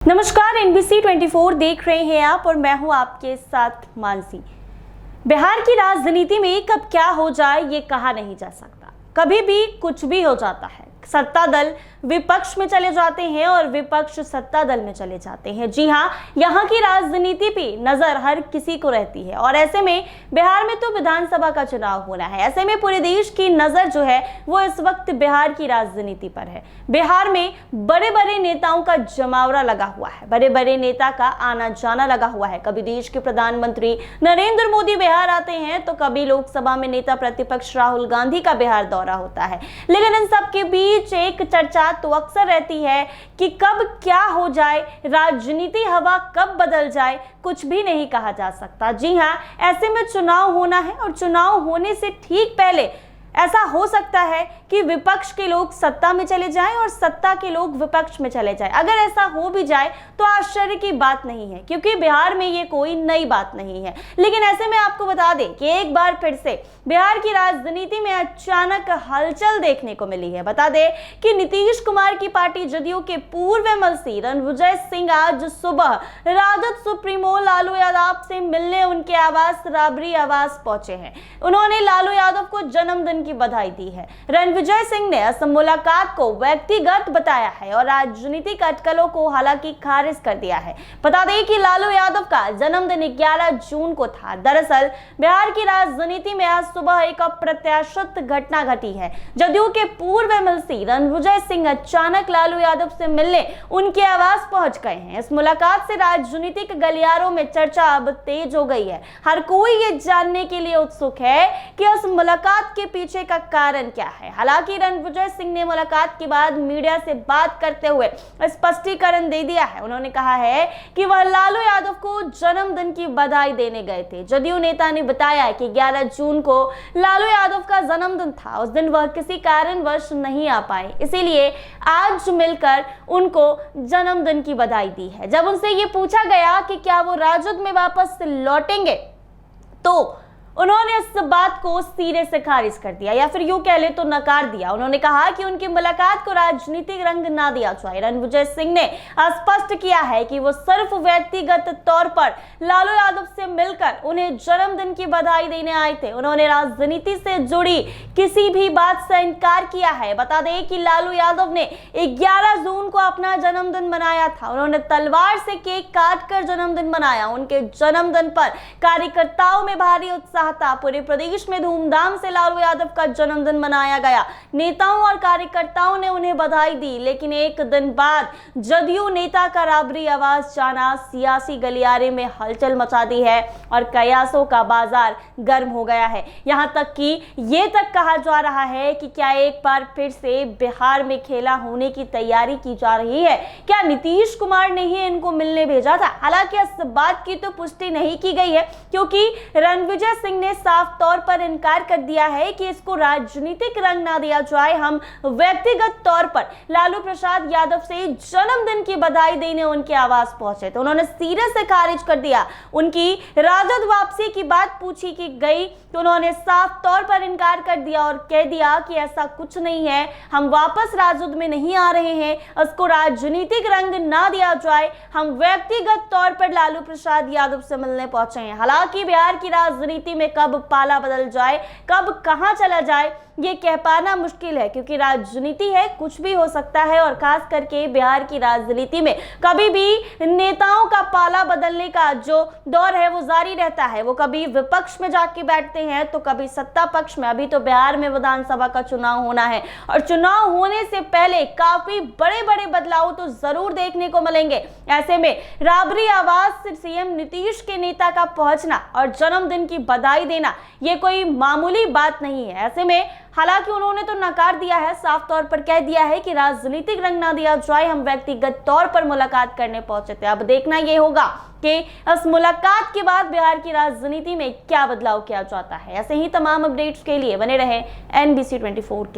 नमस्कार, NBC 24 देख रहे हैं आप और मैं हूं आपके साथ मानसी। बिहार की राजनीति में कब क्या हो जाए ये कहा नहीं जा सकता। कभी भी कुछ भी हो जाता है। सत्ता दल विपक्ष में चले जाते हैं और विपक्ष सत्ता दल में चले जाते हैं। जी हाँ, यहाँ की राजनीति पे नजर हर किसी को रहती है और ऐसे में बिहार में तो विधानसभा का चुनाव होना है। ऐसे में पूरे देश की नजर जो है वो इस वक्त बिहार की राजनीति पर है। बिहार में बड़े बड़े नेताओं का जमावड़ा लगा हुआ है, बड़े बड़े नेता का आना जाना लगा हुआ है। कभी देश के प्रधानमंत्री नरेंद्र मोदी बिहार आते हैं तो कभी लोकसभा में नेता प्रतिपक्ष राहुल गांधी का बिहार दौरा होता है। लेकिन इन सब के बीच एक चर्चा तो अक्सर रहती है कि कब क्या हो जाए, राजनीति हवा कब बदल जाए, कुछ भी नहीं कहा जा सकता। जी हाँ, ऐसे में चुनाव होना है और चुनाव होने से ठीक पहले ऐसा हो सकता है कि विपक्ष के लोग सत्ता में चले जाएं और सत्ता के लोग विपक्ष में चले जाएं। अगर ऐसा हो भी जाए तो आश्चर्य की बात नहीं है, क्योंकि बिहार में ये कोई नई बात नहीं है। लेकिन ऐसे में आपको बता दें कि एक बार फिर से बिहार की राजनीति में अचानक हलचल देखने को मिली है। बता दें कि नीतीश कुमार की पार्टी जदयू के पूर्व एमएलसी रणविजय सिंह आज सुबह राजद सुप्रीमो लालू यादव से मिलने उनके आवास राबरी आवास पहुंचे हैं। उन्होंने लालू यादव को जन्मदिन की बधाई दी है। रणविजय सिंह ने इस मुलाकात को व्यक्तिगत बताया है और राजनीतिक अटकलों को हालांकि खारिज कर दिया है। बता दें कि लालू यादव का जन्मदिन 11 जून को था। दरअसल बिहार की राजनीति में आज सुबह एक अप्रत्याशित घटना घटी है। जदयू के पूर्व एमएलसी रणविजय सिंह अचानक लालू यादव से मिलने उनके आवास पहुंच गए हैं। इस मुलाकात से राजनीतिक गलियारों में चर्चा अब तेज हो गई है। हर कोई ये जानने के लिए उत्सुक है कि इस मुलाकात के पीछे का कारण क्या है। हालांकि रणविजय सिंह ने मुलाकात के बाद मीडिया से बात करते हुए स्पष्टीकरण दे दिया है। उन्होंने कहा है कि वह लालू यादव को जन्मदिन की बधाई देने गए थे। जदयू नेता ने बताया कि 11 जून को लालू यादव का जन्मदिन था। उस दिन वह किसी कारणवश नहीं आ पाए, इसीलिए आज मिलकर उनको जन्मदिन की बधाई दी है। जब उनसे ये पूछा गया कि क्या वो राजद में वापस लौटेंगे तो उन्होंने इस बात को सिरे से खारिज कर दिया, या फिर यूं कह ले तो नकार दिया। उन्होंने कहा कि उनकी मुलाकात को राजनीतिक रंग ना दिया जाए। रणविजय सिंह ने स्पष्ट किया है कि वो सिर्फ व्यक्तिगत तौर पर लालू यादव से मिलकर उन्हें जन्मदिन की बधाई देने आए थे। उन्होंने राजनीति से जुड़ी किसी भी बात से इनकार किया है। बता दें कि लालू यादव ने 11 जून को अपना जन्मदिन मनाया था। उन्होंने तलवार से केक काट कर जन्मदिन मनाया। उनके जन्मदिन पर कार्यकर्ताओं में भारी उत्साह था। पूरे प्रदेश में धूमधाम से लालू यादव का जन्मदिन मनाया गया। नेताओं और कार्यकर्ताओं ने उन्हें बधाई दी। लेकिन एक दिन बाद जदयू नेता का राबरी आवास जाना सियासी गलियारे में हलचल मचा दी है और कयासों का बाजार गर्म हो गया है। यहां तक कि ये तक कहा जा रहा है कि क्या एक बार फिर से बिहार में खेला होने की तैयारी की जा रही है। क्या नीतीश कुमार ने ही इनको मिलने भेजा था? हालांकि इस बात की तो पुष्टि नहीं की गई है, क्योंकि रणविजय सिंह ने साफ तौर पर इनकार कर दिया है कि इसको राजनीतिक रंग ना दिया जाए। हम व्यक्तिगत तौर पर लालू प्रसाद यादव से जन्मदिन की बधाई देने उनके आवास पहुंचे तो उन्होंने सिरे से खारिज कर दिया। उनकी राजद वापसी की बात पूछी की गई तो उन्होंने साफ तौर पर इनकार कर दिया और कह दिया कि ऐसा कुछ नहीं है, हम वापस राजद में नहीं आ रहे हैं, इसको राजनीतिक रंग ना दिया जाए, हम व्यक्तिगत तौर पर लालू प्रसाद यादव से मिलने पहुंचे हैं। हालांकि बिहार की राजनीति में कब पाला बदल जाए, कब कहां चला जाए, ये कह पाना मुश्किल है, क्योंकि राजनीति है, कुछ भी हो सकता है। और खास करके बिहार की राजनीति में कभी भी नेताओं का पाला बदलने का जो दौर है वो जारी रहता है। वो कभी विपक्ष में जाके बैठते हैं तो कभी सत्ता पक्ष में। अभी तो बिहार में विधानसभा का चुनाव होना है और चुनाव होने से पहले काफी बड़े बड़े बदलाव तो जरूर देखने को मिलेंगे। ऐसे में राबरी आवास से सीएम नीतीश के नेता का पहुंचना और जन्मदिन की बधाई देना ये कोई मामूली बात नहीं है। ऐसे में हालांकि उन्होंने तो नकार दिया है, साफ तौर पर कह दिया है कि राजनीतिक रंग ना दिया जाए, हम व्यक्तिगत तौर पर मुलाकात करने पहुंचे थे। अब देखना ये होगा कि इस मुलाकात के बाद बिहार की राजनीति में क्या बदलाव किया जाता है। ऐसे ही तमाम अपडेट्स के लिए बने रहे NBC 24 के